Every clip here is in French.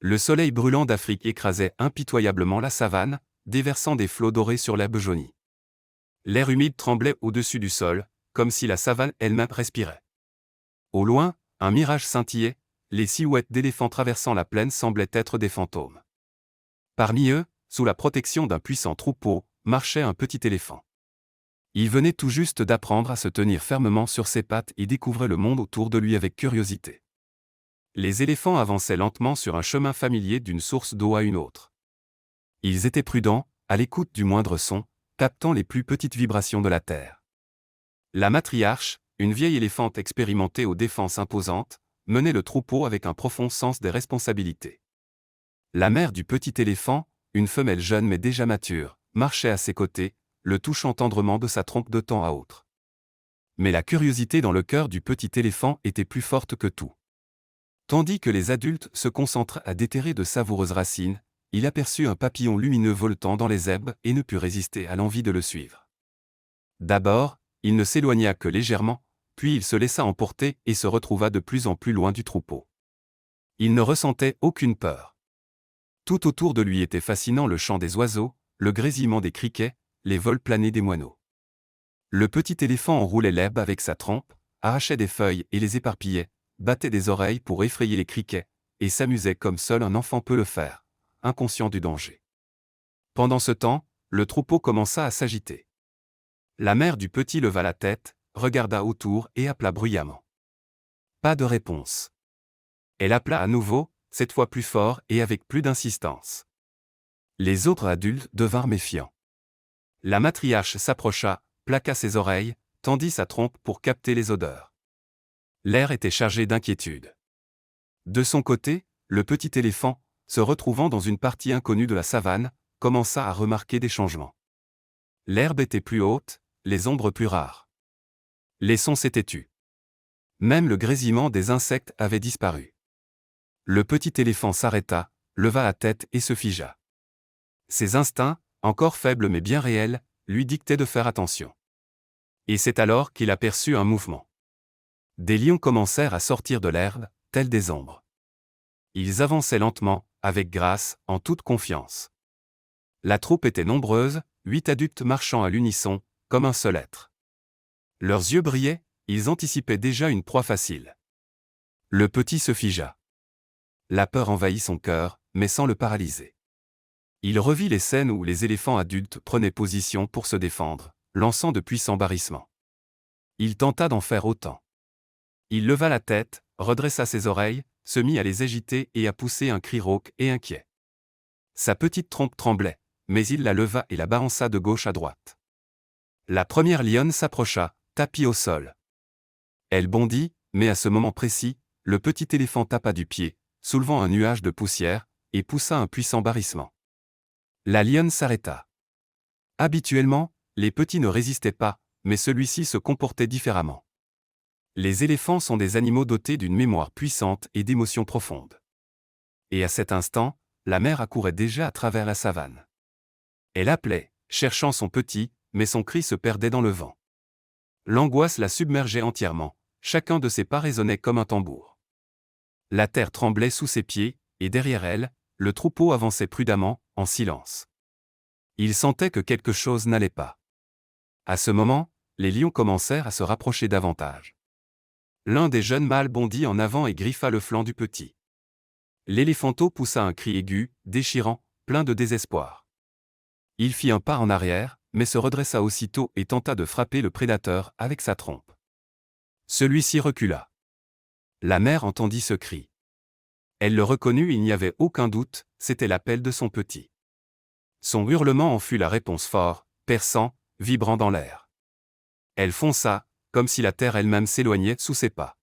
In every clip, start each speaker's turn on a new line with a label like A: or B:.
A: Le soleil brûlant d'Afrique écrasait impitoyablement la savane, déversant des flots dorés sur l'herbe jaunie. L'air humide tremblait au-dessus du sol, comme si la savane elle-même respirait. Au loin, un mirage scintillait, les silhouettes d'éléphants traversant la plaine semblaient être des fantômes. Parmi eux, sous la protection d'un puissant troupeau, marchait un petit éléphant. Il venait tout juste d'apprendre à se tenir fermement sur ses pattes et découvrait le monde autour de lui avec curiosité. Les éléphants avançaient lentement sur un chemin familier d'une source d'eau à une autre. Ils étaient prudents, à l'écoute du moindre son, captant les plus petites vibrations de la terre. La matriarche, une vieille éléphante expérimentée aux défenses imposantes, menait le troupeau avec un profond sens des responsabilités. La mère du petit éléphant, une femelle jeune mais déjà mature, marchait à ses côtés, le touchant tendrement de sa trompe de temps à autre. Mais la curiosité dans le cœur du petit éléphant était plus forte que tout. Tandis que les adultes se concentraient à déterrer de savoureuses racines, il aperçut un papillon lumineux voletant dans les herbes et ne put résister à l'envie de le suivre. D'abord, il ne s'éloigna que légèrement, puis il se laissa emporter et se retrouva de plus en plus loin du troupeau. Il ne ressentait aucune peur. Tout autour de lui était fascinant le chant des oiseaux, le grésillement des criquets, les vols planés des moineaux. Le petit éléphant enroulait l'herbe avec sa trempe, arrachait des feuilles et les éparpillait, battait des oreilles pour effrayer les criquets, et s'amusait comme seul un enfant peut le faire, inconscient du danger. Pendant ce temps, le troupeau commença à s'agiter. La mère du petit leva la tête, regarda autour et appela bruyamment. Pas de réponse. Elle appela à nouveau, cette fois plus fort et avec plus d'insistance. Les autres adultes devinrent méfiants. La matriarche s'approcha, plaqua ses oreilles, tendit sa trompe pour capter les odeurs. L'air était chargé d'inquiétude. De son côté, le petit éléphant, se retrouvant dans une partie inconnue de la savane, commença à remarquer des changements. L'herbe était plus haute, les ombres plus rares. Les sons s'étaient tus. Même le grésillement des insectes avait disparu. Le petit éléphant s'arrêta, leva la tête et se figea. Ses instincts, encore faibles mais bien réels, lui dictaient de faire attention. Et c'est alors qu'il aperçut un mouvement. Des lions commencèrent à sortir de l'herbe, tels des ombres. Ils avançaient lentement, avec grâce, en toute confiance. La troupe était nombreuse, 8 adultes marchant à l'unisson, comme un seul être. Leurs yeux brillaient, ils anticipaient déjà une proie facile. Le petit se figea. La peur envahit son cœur, mais sans le paralyser. Il revit les scènes où les éléphants adultes prenaient position pour se défendre, lançant de puissants barrissements. Il tenta d'en faire autant. Il leva la tête, redressa ses oreilles, se mit à les agiter et à pousser un cri rauque et inquiet. Sa petite trompe tremblait, mais il la leva et la balança de gauche à droite. La première lionne s'approcha, tapis au sol. Elle bondit, mais à ce moment précis, le petit éléphant tapa du pied, soulevant un nuage de poussière, et poussa un puissant barrissement. La lionne s'arrêta. Habituellement, les petits ne résistaient pas, mais celui-ci se comportait différemment. Les éléphants sont des animaux dotés d'une mémoire puissante et d'émotions profondes. Et à cet instant, la mère accourait déjà à travers la savane. Elle appelait, cherchant son petit, mais son cri se perdait dans le vent. L'angoisse la submergeait entièrement, chacun de ses pas résonnait comme un tambour. La terre tremblait sous ses pieds, et derrière elle, le troupeau avançait prudemment, en silence. Il sentait que quelque chose n'allait pas. À ce moment, les lions commencèrent à se rapprocher davantage. L'un des jeunes mâles bondit en avant et griffa le flanc du petit. L'éléphanteau poussa un cri aigu, déchirant, plein de désespoir. Il fit un pas en arrière, mais se redressa aussitôt et tenta de frapper le prédateur avec sa trompe. Celui-ci recula. La mère entendit ce cri. Elle le reconnut, il n'y avait aucun doute, c'était l'appel de son petit. Son hurlement en fut la réponse fort, perçant, vibrant dans l'air. Elle fonça, comme si la terre elle-même s'éloignait sous ses pas.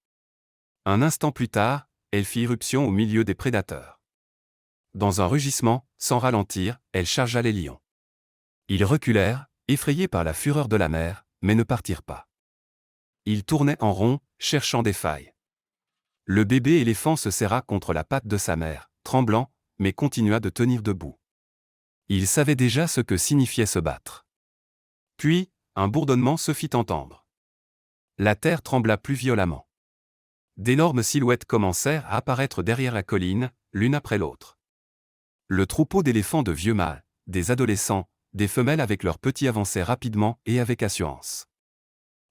A: Un instant plus tard, elle fit irruption au milieu des prédateurs. Dans un rugissement, sans ralentir, elle chargea les lions. Ils reculèrent, effrayés par la fureur de la mère, mais ne partirent pas. Ils tournaient en rond, cherchant des failles. Le bébé éléphant se serra contre la patte de sa mère, tremblant, mais continua de tenir debout. Il savait déjà ce que signifiait se battre. Puis, un bourdonnement se fit entendre. La terre trembla plus violemment. D'énormes silhouettes commencèrent à apparaître derrière la colline, l'une après l'autre. Le troupeau d'éléphants de vieux mâles, des adolescents, des femelles avec leurs petits avançaient rapidement et avec assurance.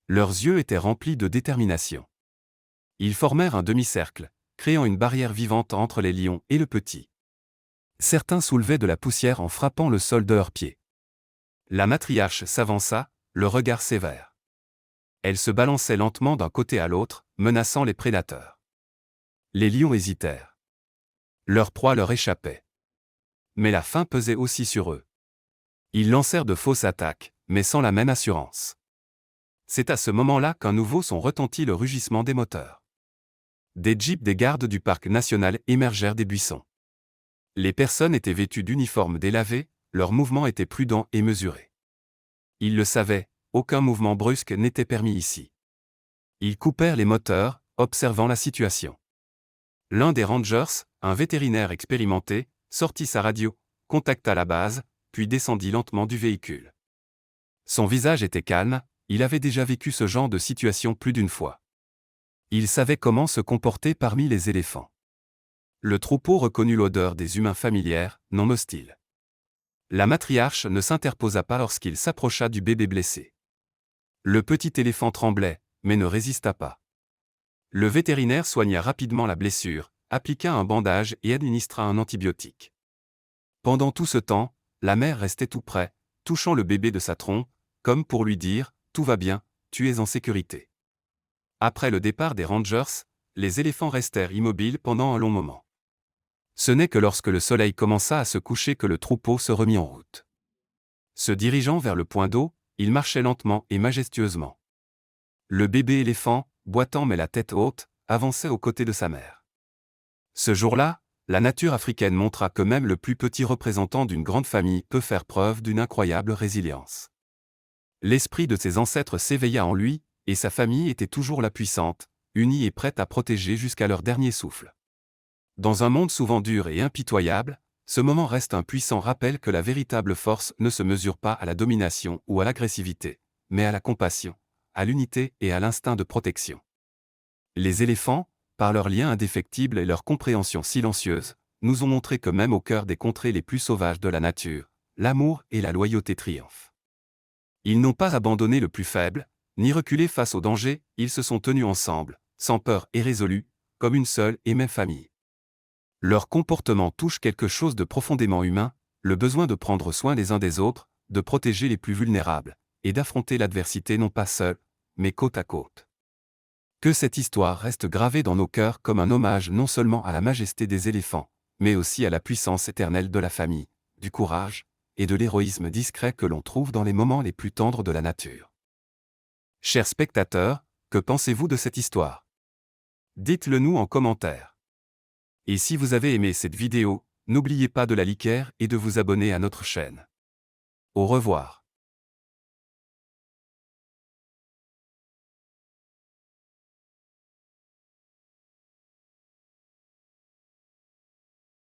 A: Leurs yeux étaient remplis de détermination. Ils formèrent un demi-cercle, créant une barrière vivante entre les lions et le petit. Certains soulevaient de la poussière en frappant le sol de leurs pieds. La matriarche s'avança, le regard sévère. Elle se balançait lentement d'un côté à l'autre, menaçant les prédateurs. Les lions hésitèrent. Leur proie leur échappait. Mais la faim pesait aussi sur eux. Ils lancèrent de fausses attaques, mais sans la même assurance. C'est à ce moment-là qu'un nouveau son retentit, le rugissement des moteurs. Des jeeps des gardes du parc national émergèrent des buissons. Les personnes étaient vêtues d'uniformes délavés, leurs mouvements étaient prudents et mesurés. Ils le savaient, aucun mouvement brusque n'était permis ici. Ils coupèrent les moteurs, observant la situation. L'un des rangers, un vétérinaire expérimenté, sortit sa radio, contacta la base, puis descendit lentement du véhicule. Son visage était calme, il avait déjà vécu ce genre de situation plus d'une fois. Il savait comment se comporter parmi les éléphants. Le troupeau reconnut l'odeur des humains familières, non hostiles. La matriarche ne s'interposa pas lorsqu'il s'approcha du bébé blessé. Le petit éléphant tremblait, mais ne résista pas. Le vétérinaire soigna rapidement la blessure, appliqua un bandage et administra un antibiotique. Pendant tout ce temps, la mère restait tout près, touchant le bébé de sa trompe, comme pour lui dire « Tout va bien, tu es en sécurité ». Après le départ des rangers, les éléphants restèrent immobiles pendant un long moment. Ce n'est que lorsque le soleil commença à se coucher que le troupeau se remit en route. Se dirigeant vers le point d'eau, il marchait lentement et majestueusement. Le bébé éléphant, boitant mais la tête haute, avançait aux côtés de sa mère. Ce jour-là, la nature africaine montra que même le plus petit représentant d'une grande famille peut faire preuve d'une incroyable résilience. L'esprit de ses ancêtres s'éveilla en lui, et sa famille était toujours la puissante, unie et prête à protéger jusqu'à leur dernier souffle. Dans un monde souvent dur et impitoyable, ce moment reste un puissant rappel que la véritable force ne se mesure pas à la domination ou à l'agressivité, mais à la compassion, à l'unité et à l'instinct de protection. Les éléphants, par leur lien indéfectible et leur compréhension silencieuse, nous ont montré que même au cœur des contrées les plus sauvages de la nature, l'amour et la loyauté triomphent. Ils n'ont pas abandonné le plus faible, ni reculé face au danger, ils se sont tenus ensemble, sans peur et résolus, comme une seule et même famille. Leur comportement touche quelque chose de profondément humain, le besoin de prendre soin les uns des autres, de protéger les plus vulnérables, et d'affronter l'adversité non pas seuls, mais côte à côte. Que cette histoire reste gravée dans nos cœurs comme un hommage non seulement à la majesté des éléphants, mais aussi à la puissance éternelle de la famille, du courage, et de l'héroïsme discret que l'on trouve dans les moments les plus tendres de la nature. Chers spectateurs, que pensez-vous de cette histoire? Dites-le nous en commentaire. Et si vous avez aimé cette vidéo, n'oubliez pas de la liker et de vous abonner à notre chaîne. Au revoir.